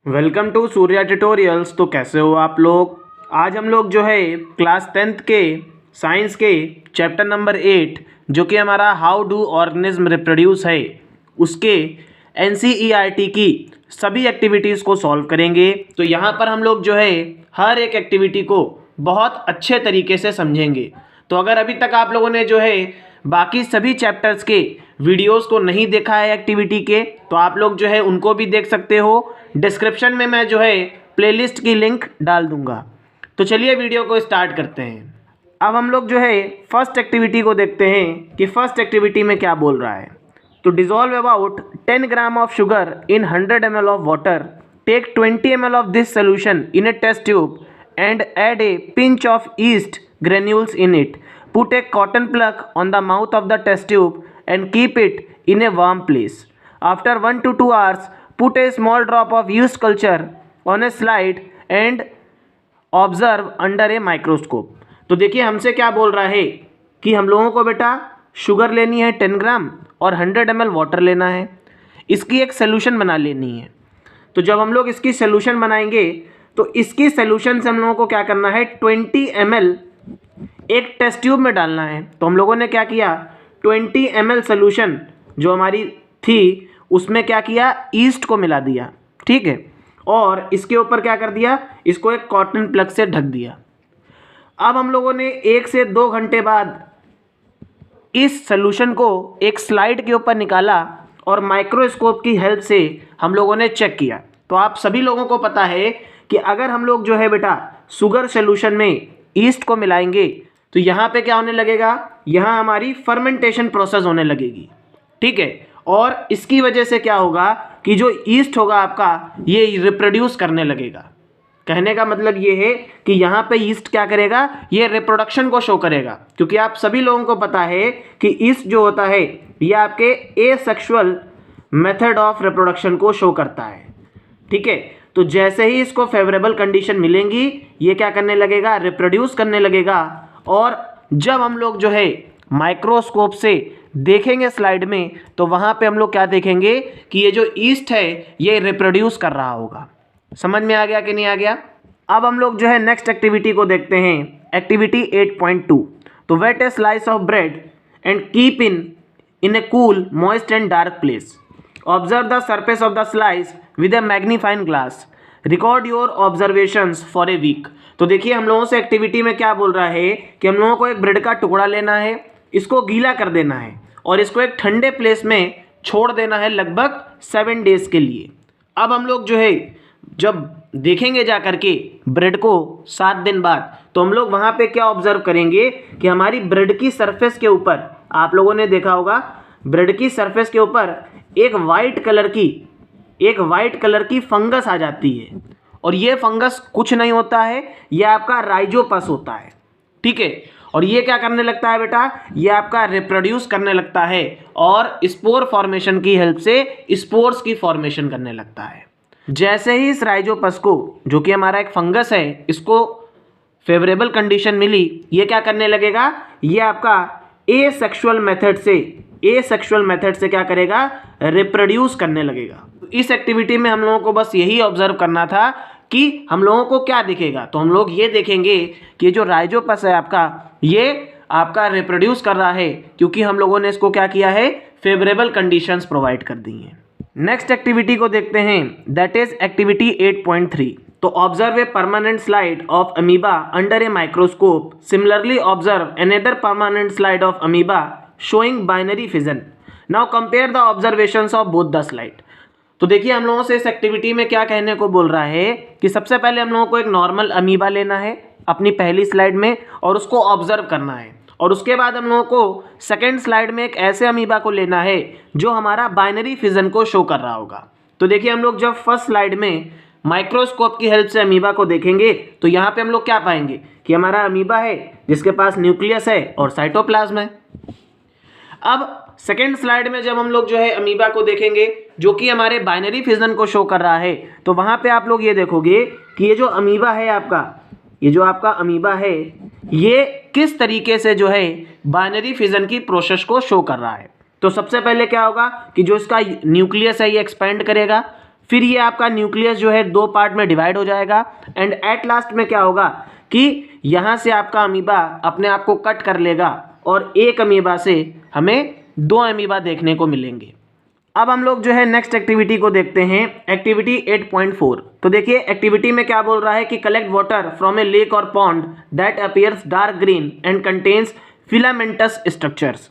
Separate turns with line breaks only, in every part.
Welcome to Surya tutorials. तो कैसे हो आप लोग। आज हम लोग जो है क्लास 10th के साइंस के चैप्टर नंबर 8 जो कि हमारा हाउ डू ऑर्गेनिज्म रिप्रोड्यूस है उसके एनसीईआरटी की सभी एक्टिविटीज़ को सॉल्व करेंगे। तो यहाँ पर हम लोग जो है हर एक एक्टिविटी को बहुत अच्छे तरीके से समझेंगे। तो अगर अभी तक आप लोगों ने जो है बाकी सभी चैप्टर्स के वीडियोस को नहीं देखा है एक्टिविटी के, तो आप लोग जो है उनको भी देख सकते हो। डिस्क्रिप्शन में मैं जो है प्लेलिस्ट की लिंक डाल दूंगा। तो चलिए वीडियो को स्टार्ट करते हैं। अब हम लोग जो है फर्स्ट एक्टिविटी को देखते हैं कि फर्स्ट एक्टिविटी में क्या बोल रहा है। तो dissolve about 10 gram of sugar in 100 ml of water, take 20 ml of this solution in a test tube and add a pinch of yeast granules in it. Put a cotton plug on the mouth of the test tube and keep it in a warm place. After 1 to 2 hours, put a small drop of yeast culture on a slide and observe under a microscope. तो देखिए हमसे क्या बोल रहा है कि हम लोगों को बेटा शुगर लेनी है 10 ग्राम और 100 ml वाटर लेना है, इसकी एक सोल्यूशन बना लेनी है। तो जब हम लोग इसकी सोल्यूशन बनाएंगे तो इसकी सोल्यूशन से हम लोगों को क्या करना है, 20 ml एक टेस्ट ट्यूब में डालना है। तो हम लोगों ने क्या किया, 20 ml सोल्यूशन जो हमारी थी उसमें क्या किया, ईस्ट को मिला दिया, ठीक है, और इसके ऊपर क्या कर दिया, इसको एक कॉटन प्लग से ढक दिया। अब हम लोगों ने 1 से 2 घंटे बाद इस सोल्यूशन को एक स्लाइड के ऊपर निकाला और माइक्रोस्कोप की हेल्प से हम लोगों ने चेक किया। तो आप सभी लोगों को पता है कि अगर हम लोग जो है बेटा शुगर सोल्यूशन में ईस्ट को मिलाएंगे तो यहाँ पे क्या होने लगेगा, यहाँ हमारी फर्मेंटेशन प्रोसेस होने लगेगी, ठीक है। और इसकी वजह से क्या होगा कि जो ईस्ट होगा आपका ये रिप्रोड्यूस करने लगेगा। कहने का मतलब ये है कि यहाँ पे ईस्ट क्या करेगा, ये रिप्रोडक्शन को शो करेगा, क्योंकि आप सभी लोगों को पता है कि ईस्ट जो होता है ये आपके एसेक्सुअल मेथड ऑफ रिप्रोडक्शन को शो करता है, ठीक है। तो जैसे ही इसको फेवरेबल कंडीशन मिलेंगी ये क्या करने लगेगा, रिप्रोड्यूस करने लगेगा। और जब हम लोग जो है माइक्रोस्कोप से देखेंगे स्लाइड में तो वहाँ पे हम लोग क्या देखेंगे कि ये जो ईस्ट है ये रिप्रोड्यूस कर रहा होगा। समझ में आ गया कि नहीं आ गया। अब हम लोग जो है नेक्स्ट एक्टिविटी को देखते हैं, एक्टिविटी 8.2। तो wet a slice of bread and keep in a cool moist and dark place. Observe the surface of the slice with a magnifying glass. Record your observations for a week. तो देखिए हम लोगों से activity में क्या बोल रहा है कि हम लोगों को एक ब्रेड का टुकड़ा लेना है, इसको गीला कर देना है और इसको एक ठंडे प्लेस में छोड़ देना है लगभग 7 डेज के लिए। अब हम लोग जो है जब देखेंगे जा करके ब्रेड को 7 दिन बाद, तो हम लोग वहाँ पे क्या ऑब्जर्व करेंगे कि हमारी ब्रेड की सरफेस के ऊपर, आप लोगों ने देखा होगा ब्रेड की सरफेस के ऊपर एक वाइट कलर की फंगस आ जाती है। और ये फंगस कुछ नहीं होता है, ये आपका राइजोपस होता है, ठीक है। और ये क्या करने लगता है बेटा, ये आपका रिप्रोड्यूस करने लगता है और स्पोर फॉर्मेशन की हेल्प से स्पोर्स की फॉर्मेशन करने लगता है। जैसे ही इस राइजोपस को, जो कि हमारा एक फंगस है, इसको फेवरेबल कंडीशन मिली, ये क्या करने लगेगा, ये आपका एसेक्सुअल मेथड से क्या करेगा, रिप्रोड्यूस करने लगेगा। इस एक्टिविटी में हम लोगों को बस यही ऑब्जर्व करना था कि हम लोगों को क्या दिखेगा। तो हम लोग ये देखेंगे कि जो राइजोपस है आपका, ये आपका रिप्रोड्यूस कर रहा है क्योंकि हम लोगों ने इसको क्या किया है, फेवरेबल कंडीशंस प्रोवाइड कर दी हैं। नेक्स्ट एक्टिविटी को देखते हैं, दैट इज एक्टिविटी 8.3। तो observe a permanent slide of amoeba under a microscope. Similarly observe another permanent slide of amoeba showing binary fission. Now compare the observations of both the slide. तो देखिए हम लोगों से इस एक्टिविटी में क्या कहने को बोल रहा है कि सबसे पहले हम लोगों को एक नॉर्मल अमीबा लेना है अपनी पहली स्लाइड में और उसको ऑब्जर्व करना है, और उसके बाद हम लोगों को सेकेंड स्लाइड में एक ऐसे अमीबा को लेना है जो हमारा बाइनरी फिजन को शो कर रहा होगा। तो देखिए हम लोग जब फर्स्ट स्लाइड में माइक्रोस्कोप की हेल्प से अमीबा को देखेंगे तो यहाँ पे हम लोग क्या पाएंगे कि हमारा अमीबा है जिसके पास न्यूक्लियस है और साइटोप्लाज्म है। अब सेकेंड स्लाइड में जब हम लोग जो है अमीबा को देखेंगे जो कि हमारे बाइनरी फिजन को शो कर रहा है, तो वहाँ पे आप लोग ये देखोगे कि ये जो अमीबा है आपका, ये जो आपका अमीबा है ये किस तरीके से जो है बाइनरी फिजन की प्रोसेस को शो कर रहा है। तो सबसे पहले क्या होगा कि जो इसका न्यूक्लियस है ये एक्सपेंड करेगा, फिर ये आपका न्यूक्लियस जो है 2 पार्ट में डिवाइड हो जाएगा एंड एट लास्ट में क्या होगा कि यहाँ से आपका अमीबा अपने आप को कट कर लेगा और एक अमीबा से हमें 2 अमीबा देखने को मिलेंगे। अब हम लोग जो है नेक्स्ट एक्टिविटी को देखते हैं, एक्टिविटी 8.4। तो देखिए एक्टिविटी में क्या बोल रहा है कि collect water from a lake और pond that appears dark green and contains filamentous structures.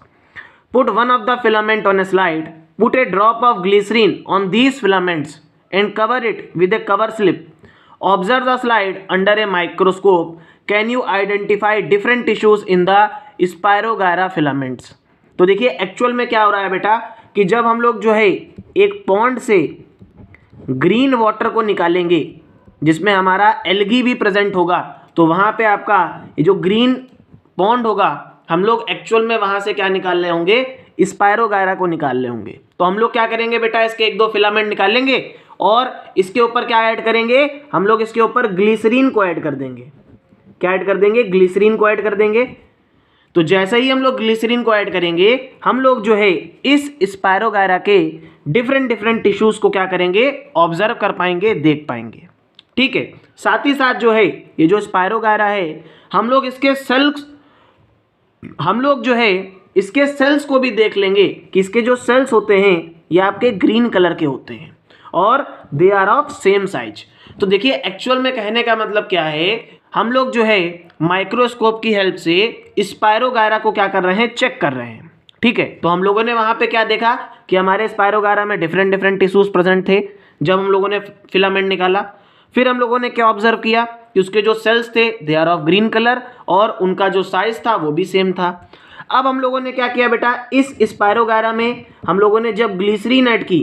Put one of the filament on a slide, put a drop of glycerine on these filaments and cover it with a cover slip. Observe the slide under a microscope. Can you identify different tissues in the Spirogyra filaments? तो देखिए actual में क्या हो रहा है बेटा कि जब हम लोग जो है एक पॉन्ड से ग्रीन वाटर को निकालेंगे जिसमें हमारा एल्गी भी प्रेजेंट होगा, तो वहाँ पे आपका ये जो ग्रीन पॉन्ड होगा हम लोग एक्चुअल में वहाँ से क्या निकाल रहे होंगे, स्पायरोगायरा को निकाल रहे होंगे। तो हम लोग क्या करेंगे बेटा, इसके 1-2 फिलामेंट निकालेंगे और इसके ऊपर क्या ऐड करेंगे, हम लोग इसके ऊपर ग्लिसरीन को ऐड कर देंगे। क्या ऐड कर देंगे, ग्लिसरीन को ऐड कर देंगे। तो जैसे ही हम लोग ग्लिसरीन को ऐड करेंगे हम लोग जो है इस स्पायरोगायरा के डिफरेंट टिश्यूज को क्या करेंगे, ऑब्जर्व कर पाएंगे, देख पाएंगे। ठीक है, साथ ही साथ जो है ये जो स्पायरोगायरा है हम लोग जो है इसके सेल्स को भी देख लेंगे कि इसके जो सेल्स होते हैं ये आपके ग्रीन कलर के होते हैं और they are of same size. तो देखिए एक्चुअल में कहने का मतलब क्या है, हम लोग जो है माइक्रोस्कोप की हेल्प से स्पायरोगायरा को क्या कर रहे हैं, चेक कर रहे हैं। ठीक है, तो हम लोगों ने वहाँ पे क्या देखा कि हमारे स्पायरोगायरा में डिफरेंट टिश्यूज प्रेजेंट थे जब हम लोगों ने फिलामेंट निकाला। फिर हम लोगों ने क्या ऑब्जर्व किया कि उसके जो सेल्स थे they are of green colour और उनका जो साइज था वो भी सेम था। अब हम लोगों ने क्या किया बेटा, इस स्पायरोगायरा में हम लोगों ने जब ग्लिसरीन ऐड की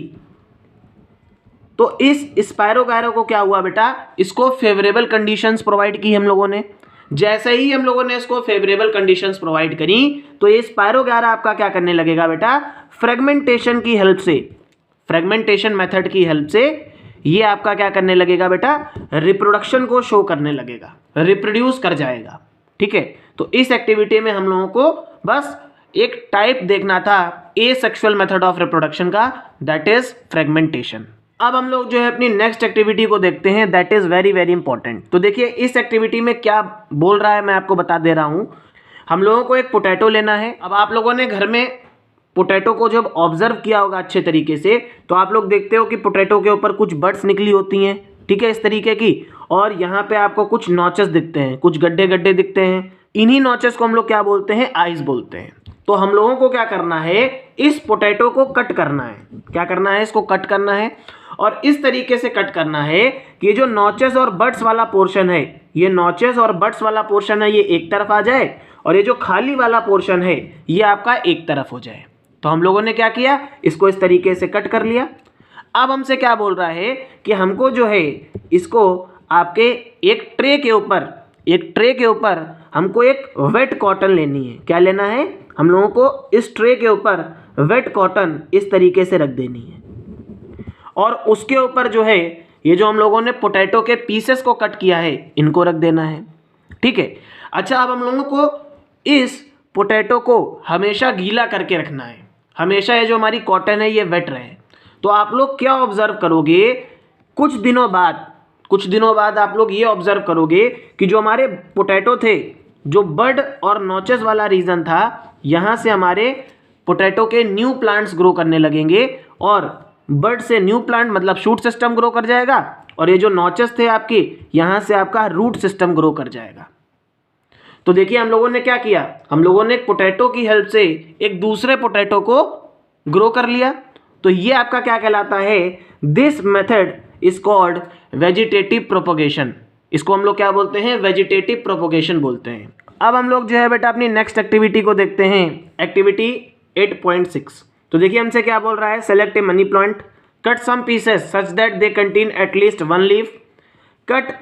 तो इस स्पायरोगायरा को क्या हुआ बेटा, इसको फेवरेबल कंडीशंस प्रोवाइड की हम लोगों ने। जैसे ही हम लोगों ने इसको फेवरेबल कंडीशंस प्रोवाइड करी तो ये स्पायरोगायरा आपका क्या करने लगेगा बेटा, फ्रेगमेंटेशन की हेल्प से, फ्रेगमेंटेशन मेथड की हेल्प से ये आपका क्या करने लगेगा बेटा, रिप्रोडक्शन को शो करने लगेगा, रिप्रोड्यूस कर जाएगा। ठीक है, तो इस एक्टिविटी में हम लोगों को बस एक टाइप देखना था एसेक्सुअल मेथड ऑफ रिप्रोडक्शन का, दैट इज फ्रेगमेंटेशन। अब हम लोग जो है अपनी नेक्स्ट एक्टिविटी को देखते हैं, दैट इज वेरी इंपॉर्टेंट। तो देखिए इस एक्टिविटी में क्या बोल रहा है मैं आपको बता दे रहा हूं। हम लोगों को एक पोटैटो लेना है। अब आप लोगों ने घर में पोटैटो को जब ऑब्जर्व किया होगा अच्छे तरीके से तो आप लोग देखते हो कि पोटैटो के ऊपर कुछ बड्स निकली होती हैं, ठीक है, इस तरीके की, और यहाँ पे आपको कुछ नॉचेस दिखते हैं, कुछ गड्ढे दिखते हैं। इन्हीं नॉचेस को हम लोग क्या बोलते हैं, आइज बोलते हैं। तो हम लोगों को क्या करना है, इस पोटैटो को कट करना है। क्या करना है, इसको कट करना है और इस तरीके से कट करना है कि ये जो नॉचेस और बड्स वाला पोर्शन है, ये नॉचेस और बड्स वाला पोर्शन है, ये एक तरफ आ जाए और ये जो खाली वाला पोर्शन है ये आपका एक तरफ हो जाए। तो हम लोगों ने क्या किया, इसको इस तरीके से कट कर लिया। अब हमसे क्या बोल रहा है कि हमको जो है इसको आपके एक ट्रे के ऊपर हमको एक वेट कॉटन लेनी है। क्या लेना है, हम लोगों को इस ट्रे के ऊपर वेट कॉटन इस तरीके से रख देनी है और उसके ऊपर जो है ये जो हम लोगों ने पोटैटो के पीसेस को कट किया है इनको रख देना है। ठीक है, अच्छा अब हम लोगों को इस पोटैटो को हमेशा गीला करके रखना है, हमेशा ये जो हमारी कॉटन है ये वेट रहे। तो आप लोग क्या ऑब्जर्व करोगे, कुछ दिनों बाद आप लोग ये ऑब्जर्व करोगे कि जो हमारे पोटैटो थे, जो बड और नॉचेस वाला रीजन था, यहाँ से हमारे पोटैटो के न्यू प्लांट्स ग्रो करने लगेंगे और बड से न्यू प्लांट मतलब शूट सिस्टम ग्रो कर जाएगा और ये जो नॉचेस थे आपके, यहाँ से आपका रूट सिस्टम ग्रो कर जाएगा। तो देखिए हम लोगों ने क्या किया, हम लोगों ने एक पोटैटो की हेल्प से एक दूसरे पोटैटो को ग्रो कर लिया। तो ये आपका क्या कहलाता है, this method is called vegetative propagation. इसको हम लोग क्या बोलते हैं, वेजिटेटिव प्रोपोगेशन बोलते हैं। अब हम लोग जो है बेटा अपनी नेक्स्ट एक्टिविटी को देखते हैं, एक्टिविटी 8.6। तो देखिए हमसे क्या बोल रहा है, select a money plant, cut some pieces such that they contain at least 1 leaf, cut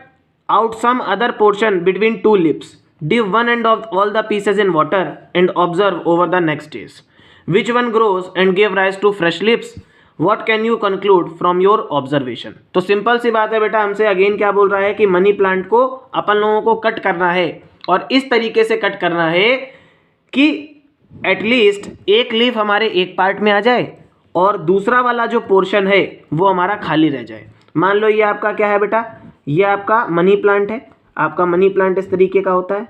out some other portion between 2 leaves, dip one end of all the pieces in water and observe over the next days. Which one grows and give rise to fresh leaves? What can you conclude from your observation? तो simple सी बात है बेटा, हमसे again क्या बोल रहा है कि मनी प्लांट को अपन लोगों को कट करना है और इस तरीके से कट करना है कि एटलीस्ट एक लीफ हमारे एक पार्ट में आ जाए और दूसरा वाला जो पोर्शन है वो हमारा खाली रह जाए। मान लो ये आपका क्या है बेटा, ये आपका मनी प्लांट है। आपका मनी प्लांट इस तरीके का होता है।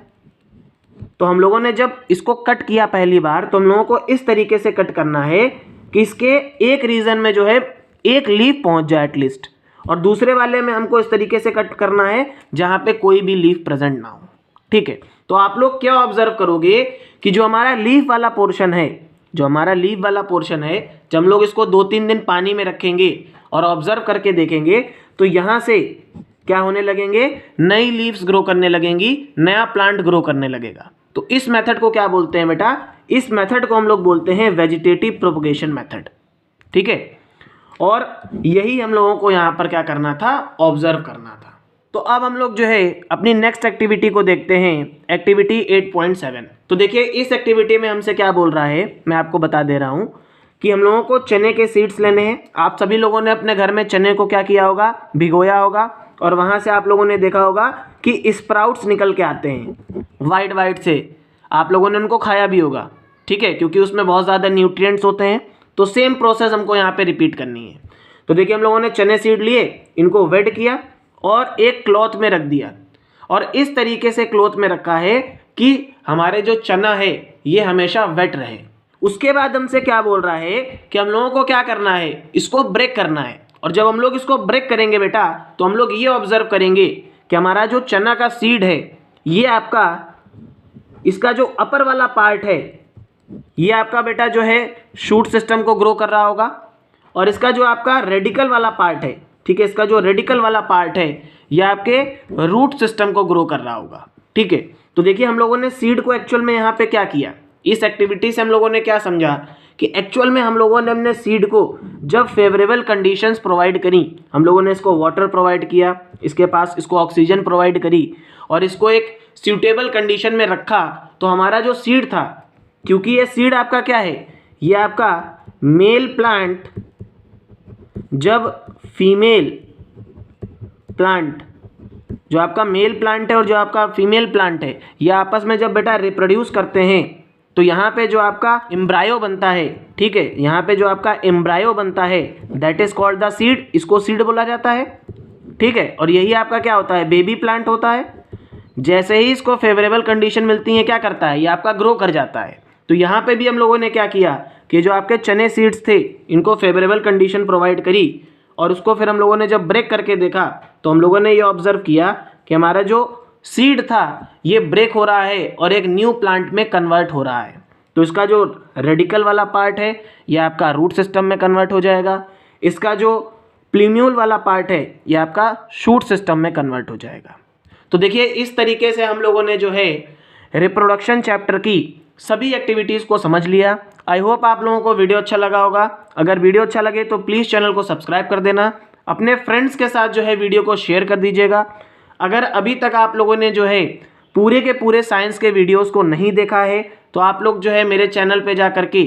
तो हम लोगों ने जब इसको कट किया पहली बार, तो हम लोगों को इस तरीके से कट करना है कि इसके एक रीजन में जो है एक लीफ पहुंच जाए एटलीस्ट, और दूसरे वाले में हमको इस तरीके से कट करना है जहां पे कोई भी लीफ प्रेजेंट ना हो। ठीक है, तो आप लोग क्या ऑब्जर्व करोगे कि जो हमारा लीफ वाला पोर्शन है, जो हमारा लीफ वाला पोर्शन है, जब हम लोग इसको 2-3 दिन पानी में रखेंगे और ऑब्जर्व करके देखेंगे तो यहाँ से क्या होने लगेंगे, नई लीव्स ग्रो करने लगेंगी, नया प्लांट ग्रो करने लगेगा। तो इस मेथड को क्या बोलते हैं बेटा, इस मेथड को हम लोग बोलते हैं वेजिटेटिव प्रोपगेशन मेथड। ठीक है, और यही हम लोगों को यहाँ पर क्या करना था, ऑब्जर्व करना था। तो अब हम लोग जो है अपनी नेक्स्ट एक्टिविटी को देखते हैं, एक्टिविटी 8.7। तो देखिए इस एक्टिविटी में हमसे क्या बोल रहा है, मैं आपको बता दे रहा हूँ कि हम लोगों को चने के सीड्स लेने हैं। आप सभी लोगों ने अपने घर में चने को क्या किया होगा, भिगोया होगा, और वहाँ से आप लोगों ने देखा होगा कि स्प्राउट्स निकल के आते हैं वाइट वाइट से। आप लोगों ने उनको खाया भी होगा, ठीक है, क्योंकि उसमें बहुत ज़्यादा न्यूट्रिएंट्स होते हैं। तो सेम प्रोसेस हमको यहाँ पे रिपीट करनी है। तो देखिए हम लोगों ने चने सीड लिए, इनको वेट किया और एक क्लॉथ में रख दिया, और इस तरीके से क्लॉथ में रखा है कि हमारे जो चना है ये हमेशा वेट रहे। उसके बाद हमसे क्या बोल रहा है कि हम लोगों को क्या करना है, इसको ब्रेक करना है। और जब हम लोग इसको ब्रेक करेंगे बेटा, तो हम लोग ये ऑब्जर्व करेंगे कि हमारा जो चना का सीड है, ये आपका इसका जो अपर वाला पार्ट है, ये आपका बेटा जो है शूट सिस्टम को ग्रो कर रहा होगा, और इसका जो आपका रेडिकल वाला पार्ट है, ठीक है, इसका जो रेडिकल वाला पार्ट है ये आपके रूट सिस्टम को ग्रो कर रहा होगा। ठीक है, तो देखिए हम लोगों ने सीड को एक्चुअल में यहाँ पे क्या किया, इस एक्टिविटी से हम लोगों ने क्या समझा कि एक्चुअल में हम लोगों ने अपने सीड को जब फेवरेबल कंडीशंस प्रोवाइड करी, हम लोगों ने इसको वाटर प्रोवाइड किया, इसके पास इसको ऑक्सीजन प्रोवाइड करी, और इसको एक सूटेबल कंडीशन में रखा, तो हमारा जो सीड था, क्योंकि ये सीड आपका क्या है, ये आपका मेल प्लांट जब फीमेल प्लांट, जो आपका मेल प्लांट है और जो आपका फीमेल प्लांट है, ये आपस में जब बेटा रिप्रोड्यूस करते हैं, तो यहाँ पे जो आपका एम्ब्रायो बनता है, ठीक है, यहाँ पे जो आपका एम्ब्रायो बनता है that is called the seed, इसको सीड बोला जाता है। ठीक है, और यही आपका क्या होता है, बेबी प्लांट होता है। जैसे ही इसको फेवरेबल कंडीशन मिलती है, क्या करता है, ये आपका ग्रो कर जाता है। तो यहाँ पे भी हम लोगों ने क्या किया कि जो आपके चने सीड्स थे, इनको फेवरेबल कंडीशन प्रोवाइड करी, और उसको फिर हम लोगों ने जब ब्रेक करके देखा, तो हम लोगों ने ये ऑब्जर्व किया कि हमारा जो सीड था ये ब्रेक हो रहा है और एक न्यू प्लांट में कन्वर्ट हो रहा है। तो इसका जो रेडिकल वाला पार्ट है ये आपका रूट सिस्टम में कन्वर्ट हो जाएगा, इसका जो प्लीम्यूल वाला पार्ट है ये आपका शूट सिस्टम में कन्वर्ट हो जाएगा। तो देखिए इस तरीके से हम लोगों ने जो है रिप्रोडक्शन चैप्टर की सभी एक्टिविटीज़ को समझ लिया। आई होप आप लोगों को वीडियो अच्छा लगा होगा। अगर वीडियो अच्छा लगे तो प्लीज़ चैनल को सब्सक्राइब कर देना, अपने फ्रेंड्स के साथ जो है वीडियो को शेयर कर दीजिएगा। अगर अभी तक आप लोगों ने जो है पूरे के पूरे साइंस के वीडियोस को नहीं देखा है, तो आप लोग जो है मेरे चैनल पे जा करके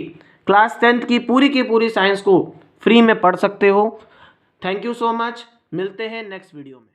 क्लास 10th की पूरी साइंस को फ्री में पढ़ सकते हो। थैंक यू सो मच, मिलते हैं नेक्स्ट वीडियो में।